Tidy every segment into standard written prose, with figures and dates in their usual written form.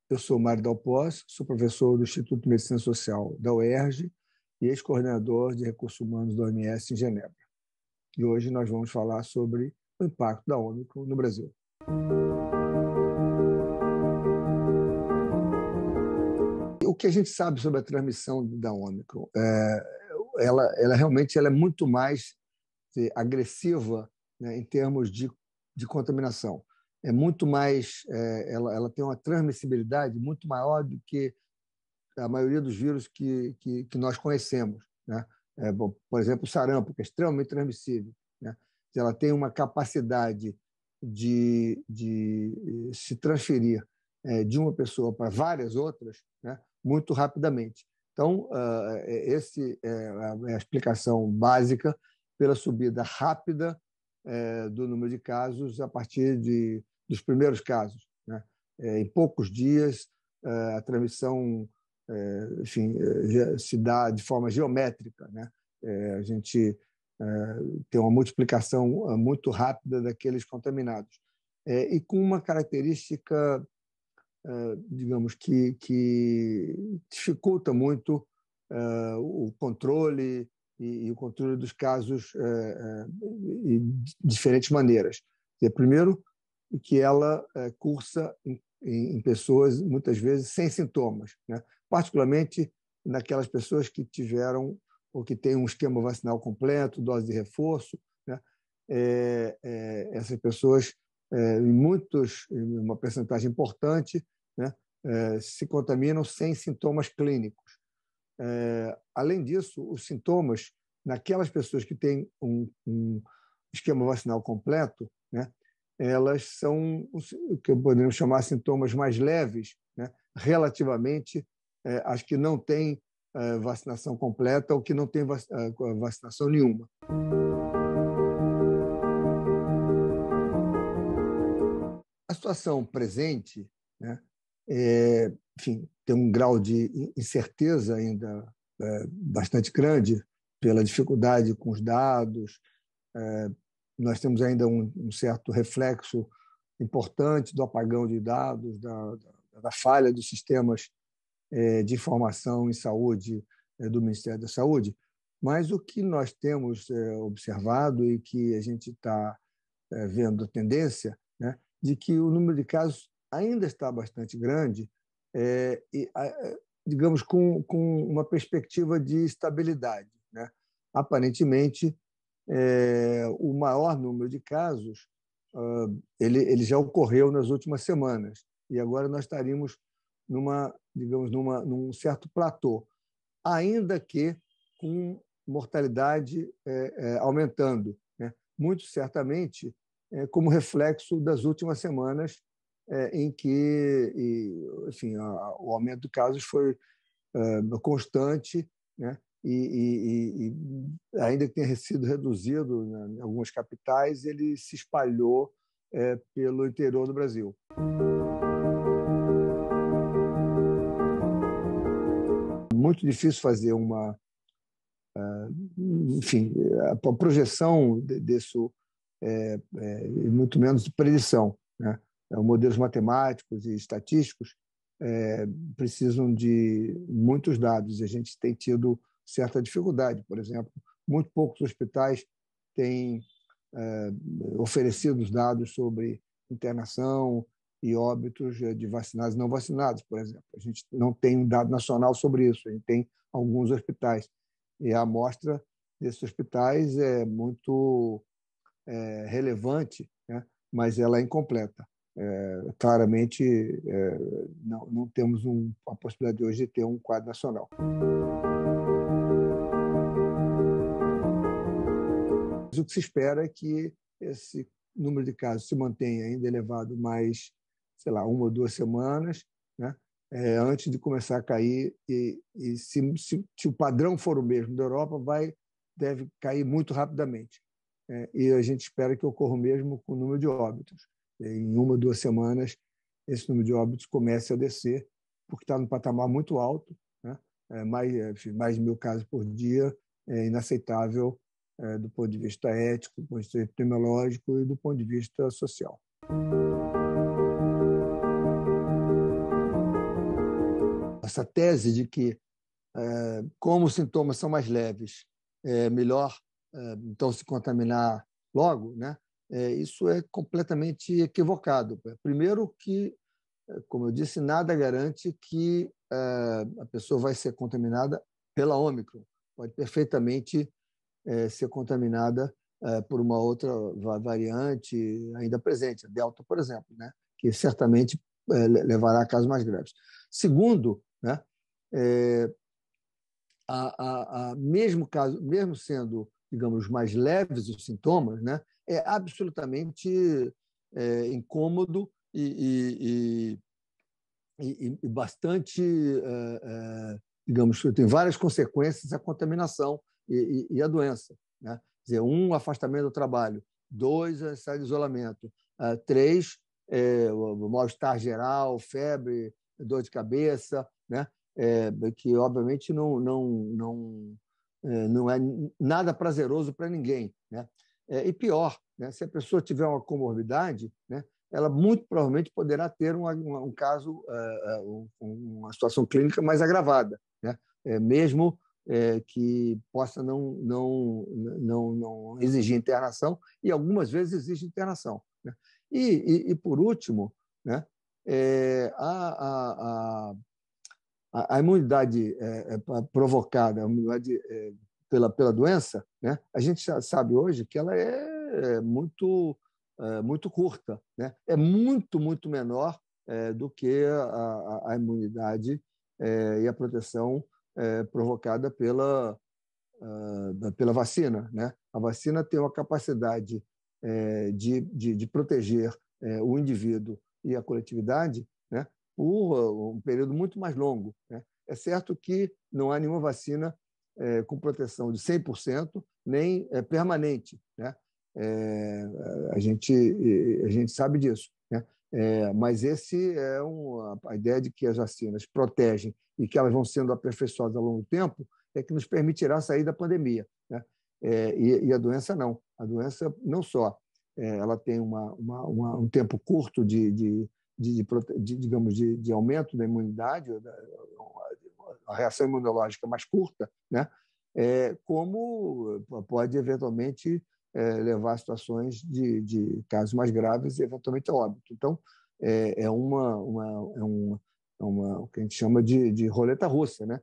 Eu sou Mário Dalpós, sou professor do Instituto de Medicina Social da UERJ e ex-coordenador de Recursos Humanos da OMS em Genebra. E hoje nós vamos falar sobre o impacto da Ômicron no Brasil. O que a gente sabe sobre a transmissão da Ômicron? Ela realmente é muito mais agressiva, né, em termos de contaminação. É muito mais, ela tem uma transmissibilidade muito maior do que a maioria dos vírus que nós conhecemos, né? Por exemplo, o sarampo, que é extremamente transmissível, né? Ela tem uma capacidade de se transferir de uma pessoa para várias outras, né, muito rapidamente. Então, essa é a explicação básica pela subida rápida do número de casos a partir dos primeiros casos, né? Em poucos dias, a transmissão se dá de forma geométrica, né? A gente tem uma multiplicação muito rápida daqueles contaminados. E com uma característica, digamos, que dificulta muito o controle e o controle dos casos de diferentes maneiras. Primeiro, que ela cursa em pessoas, muitas vezes, sem sintomas, né? Particularmente naquelas pessoas que tiveram ou que têm um esquema vacinal completo, dose de reforço, né? Essas pessoas, em uma percentagem importante, né, se contaminam sem sintomas clínicos. Além disso, os sintomas naquelas pessoas que têm um esquema vacinal completo, né, elas são o que podemos chamar de sintomas mais leves, né, relativamente às que não têm vacinação completa ou que não têm vacinação nenhuma. A situação presente, né, enfim, tem um grau de incerteza ainda bastante grande pela dificuldade com os dados. Nós temos ainda um certo reflexo importante do apagão de dados, da falha dos sistemas de informação em saúde do Ministério da Saúde. Mas o que nós temos observado e que a gente está vendo a tendência, né, de que o número de casos ainda está bastante grande, digamos, com uma perspectiva de estabilidade, né? Aparentemente, o maior número de casos ele já ocorreu nas últimas semanas e agora nós estaríamos num certo platô, ainda que com mortalidade aumentando, né? Muito certamente como reflexo das últimas semanas em que, enfim, o aumento de casos foi constante, né? E ainda que tenha sido reduzido, né, em algumas capitais, ele se espalhou pelo interior do Brasil. Muito difícil fazer enfim, a projeção disso, muito menos de predição, né? Modelos matemáticos e estatísticos precisam de muitos dados e a gente tem tido certa dificuldade. Por exemplo, muito poucos hospitais têm oferecido os dados sobre internação e óbitos de vacinados e não vacinados, por exemplo. A gente não tem um dado nacional sobre isso, a gente tem alguns hospitais. E a amostra desses hospitais é muito relevante, né? Mas ela é incompleta. Claramente, não temos a possibilidade hoje de ter um quadro nacional. Mas o que se espera é que esse número de casos se mantenha ainda elevado mais, sei lá, 1 ou 2 semanas, né? Antes de começar a cair, e se o padrão for o mesmo da Europa, deve cair muito rapidamente. E a gente espera que ocorra o mesmo com o número de óbitos. Em 1 ou 2 semanas, esse número de óbitos comece a descer, porque está num patamar muito alto, né? Mais de 1.000 casos por dia, é inaceitável do ponto de vista ético, do ponto de vista epidemiológico e do ponto de vista social. essa tese de que, como os sintomas são mais leves, é melhor então se contaminar logo, né? Isso é completamente equivocado. Primeiro que, como eu disse, nada garante que a pessoa vai ser contaminada pela Ômicron. Pode perfeitamente ser contaminada por uma outra variante ainda presente, a Delta, por exemplo, né? Que certamente levará a casos mais graves. Segundo, né? Mesmo sendo, digamos, mais leves os sintomas, né? É absolutamente incômodo e bastante, digamos, tem várias consequências a contaminação e a doença, né? Quer dizer, 1, afastamento do trabalho; 2, a necessidade de isolamento; 3, o mal-estar geral, febre, dor de cabeça, né? Que obviamente não é nada prazeroso para ninguém, né? E pior, né? Se a pessoa tiver uma comorbidade, né? Ela muito provavelmente poderá ter um caso, uma situação clínica mais agravada, né? Mesmo que possa não exigir internação, e algumas vezes exige internação, né? Por último, né? A imunidade provocada, a imunidade pela doença, né? A gente sabe hoje que ela é muito curta, né? É muito menor do que a imunidade e a proteção provocada pela vacina, né? A vacina tem uma capacidade de proteger o indivíduo e a coletividade, né? Por um período muito mais longo, né? É certo que não há nenhuma vacina com proteção de 100%, nem permanente, né? A gente sabe disso, né? Mas a ideia de que as vacinas protegem e que elas vão sendo aperfeiçoadas ao longo do tempo é que nos permitirá sair da pandemia, né? E a doença não. A doença não só ela tem um tempo curto digamos, de aumento da imunidade, a reação imunológica mais curta, né? Como pode eventualmente levar a situações de casos mais graves e eventualmente a óbito. Então, o que a gente chama de roleta russa, né?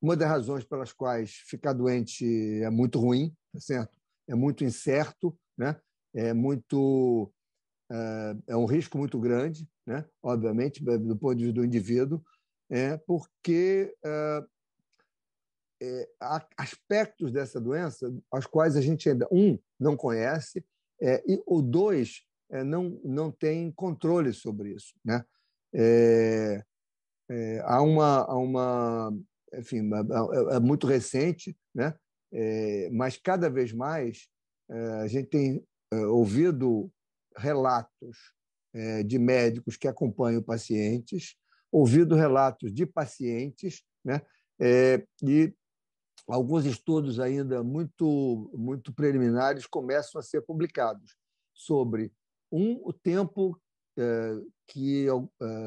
Uma das razões pelas quais ficar doente é muito ruim, tá certo? É muito incerto, né? É um risco muito grande, né? Obviamente, do ponto de vista do indivíduo, porque há aspectos dessa doença aos quais a gente ainda, não conhece, e o dois, não tem controle sobre isso, né? Há enfim, é muito recente, né? Mas cada vez mais a gente tem ouvido relatos de médicos que acompanham pacientes, ouvido relatos de pacientes, né? E alguns estudos ainda muito preliminares começam a ser publicados sobre o tempo que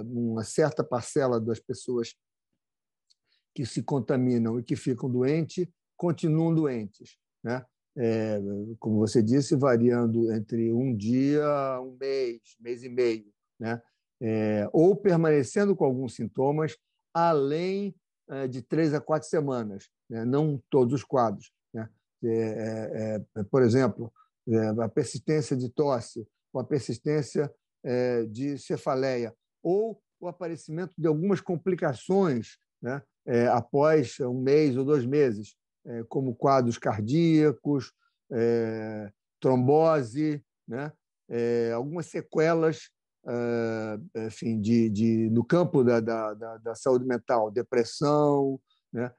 uma certa parcela das pessoas que se contaminam e que ficam doentes continuam doentes, né? Como você disse, variando entre um dia, um mês e meio, né? Ou permanecendo com alguns sintomas além de 3 a 4 semanas, né? Não todos os quadros, né? Por exemplo, a persistência de tosse, ou a persistência de cefaleia, ou o aparecimento de algumas complicações, né? Após 1 mês ou 2 meses, como quadros cardíacos, trombose, né? Algumas sequelas, enfim, no campo da saúde mental, depressão, né?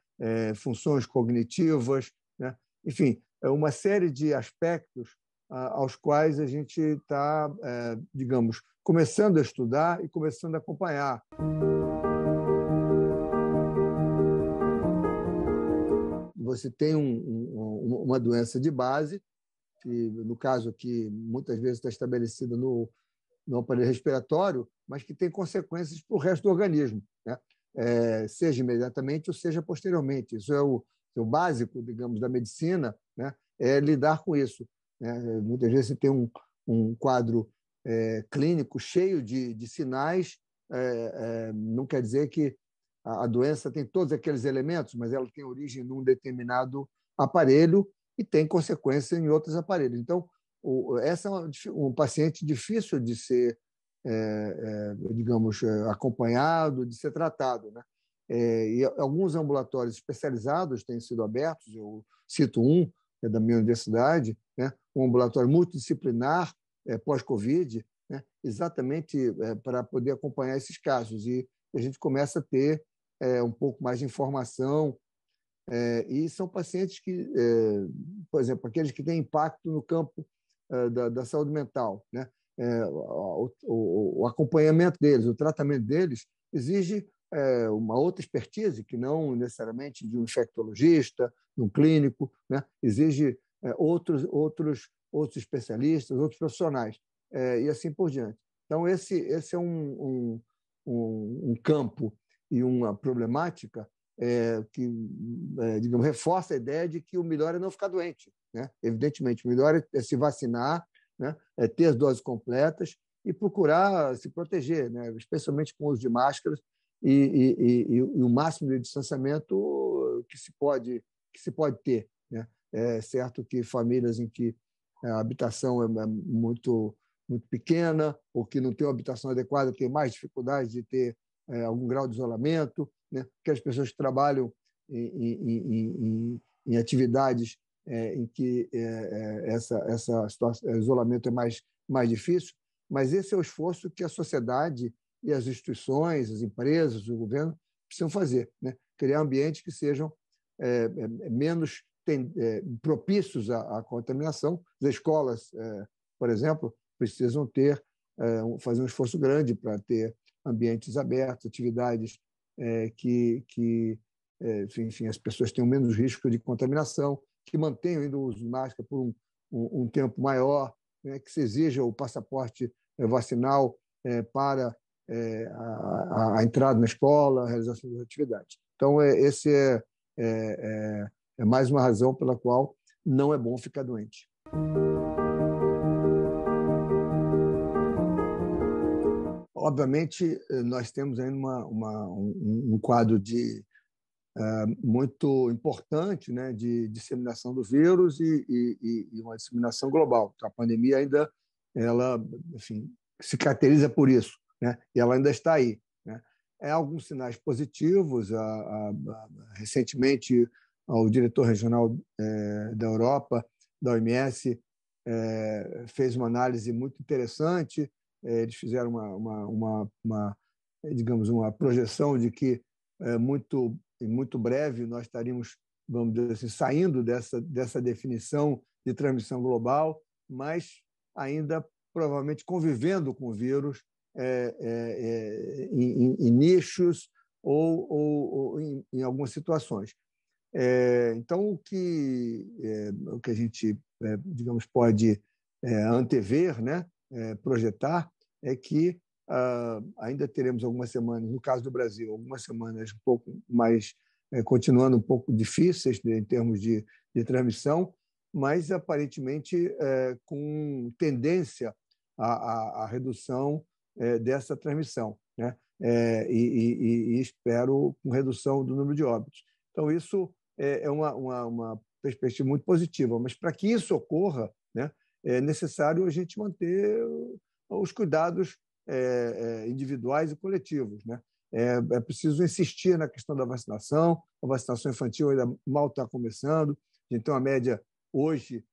Funções cognitivas, né? Enfim, uma série de aspectos aos quais a gente está, digamos, começando a estudar e começando a acompanhar. Você tem uma doença de base, que, no caso aqui, muitas vezes está estabelecida no aparelho respiratório, mas que tem consequências para o resto do organismo, né? Seja imediatamente ou seja posteriormente. Isso é o básico, digamos, da medicina, né? É lidar com isso, né? Muitas vezes você tem um quadro clínico cheio de sinais, não quer dizer que a doença tem todos aqueles elementos, mas ela tem origem num determinado aparelho e tem consequência em outros aparelhos. Então, essa é um paciente difícil de ser, digamos, acompanhado, de ser tratado, né? E alguns ambulatórios especializados têm sido abertos, eu cito um, que é da minha universidade, né? Um ambulatório multidisciplinar pós-Covid, né? Exatamente para poder acompanhar esses casos. E a gente começa a ter um pouco mais de informação, e são pacientes que, por exemplo, aqueles que têm impacto no campo da saúde mental, né? O acompanhamento deles, o tratamento deles exige uma outra expertise, que não necessariamente de um infectologista, de um clínico, né? Exige outros especialistas, outros profissionais, e assim por diante. Então, esse é um campo e uma problemática que, digamos, reforça a ideia de que o melhor é não ficar doente, né? Evidentemente, o melhor é se vacinar, né? É ter as doses completas e procurar se proteger, né? Especialmente com o uso de máscaras e o máximo de distanciamento que se pode ter, né? É certo que famílias em que a habitação é muito pequena ou que não tem uma habitação adequada têm mais dificuldade de ter algum grau de isolamento, né? Porque as pessoas que trabalham em atividades em que essa situação, isolamento é mais difícil, mas esse é o esforço que a sociedade e as instituições, as empresas, o governo precisam fazer, né? Criar ambientes que sejam menos propícios à contaminação. As escolas, por exemplo, precisam fazer um esforço grande para ter ambientes abertos, atividades que enfim, as pessoas tenham menos risco de contaminação, que mantenham ainda o uso de máscara por um tempo maior, né, que se exija o passaporte vacinal para a entrada na escola, a realização das atividades. Então, esse é mais uma razão pela qual não é bom ficar doente. Obviamente, nós temos ainda um quadro muito importante, né, de disseminação do vírus e uma disseminação global. A pandemia ainda, enfim, se caracteriza por isso, né, e ela ainda está aí, né. Alguns sinais positivos. Recentemente, o diretor regional da Europa, da OMS, fez uma análise muito interessante. Eles fizeram digamos, uma projeção de que em muito breve nós estaríamos, vamos dizer assim, saindo dessa definição de transmissão global, mas ainda provavelmente convivendo com o vírus em nichos ou em algumas situações. Então, o que a gente, digamos, pode antever, né, projetar, é que ainda teremos algumas semanas, no caso do Brasil, algumas semanas um pouco mais, continuando um pouco difíceis em termos de transmissão, mas aparentemente com tendência à redução dessa transmissão, né? E espero com redução do número de óbitos. Então, isso é uma perspectiva muito positiva, mas para que isso ocorra, né, é necessário a gente manter os cuidados individuais e coletivos, né? É preciso insistir na questão da vacinação. A vacinação infantil ainda mal está começando. A gente tem uma média hoje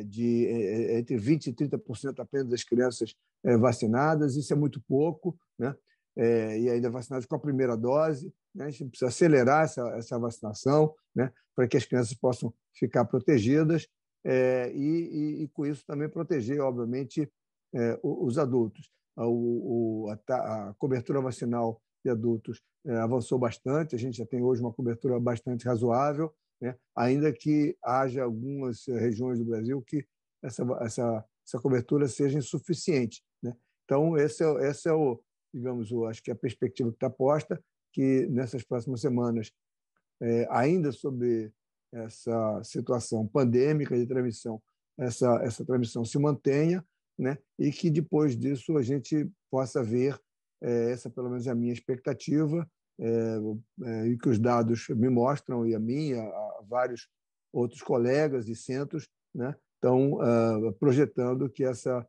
de entre 20% e 30% apenas das crianças vacinadas. Isso é muito pouco, né? E ainda vacinadas com a primeira dose, né? A gente precisa acelerar essa vacinação, né? Para que as crianças possam ficar protegidas e com isso também proteger, obviamente, os adultos. A cobertura vacinal de adultos avançou bastante. A gente já tem hoje uma cobertura bastante razoável, né? Ainda que haja algumas regiões do Brasil que essa cobertura seja insuficiente, né? Então, esse é o, digamos, acho que a perspectiva que está posta, que nessas próximas semanas, ainda sob essa situação pandêmica de transmissão, essa transmissão se mantenha, né? E que depois disso a gente possa ver, essa pelo menos é a minha expectativa, e que os dados me mostram, e a mim, a vários outros colegas e centros, né, estão projetando que essa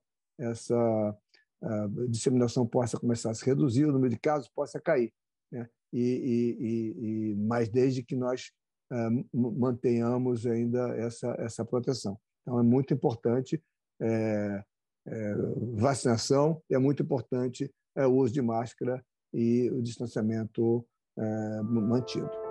disseminação possa começar a se reduzir, o número de casos possa cair, né? Mas desde que nós mantenhamos ainda essa proteção. Então, é muito importante vacinação, é muito importante o uso de máscara e o distanciamento mantido.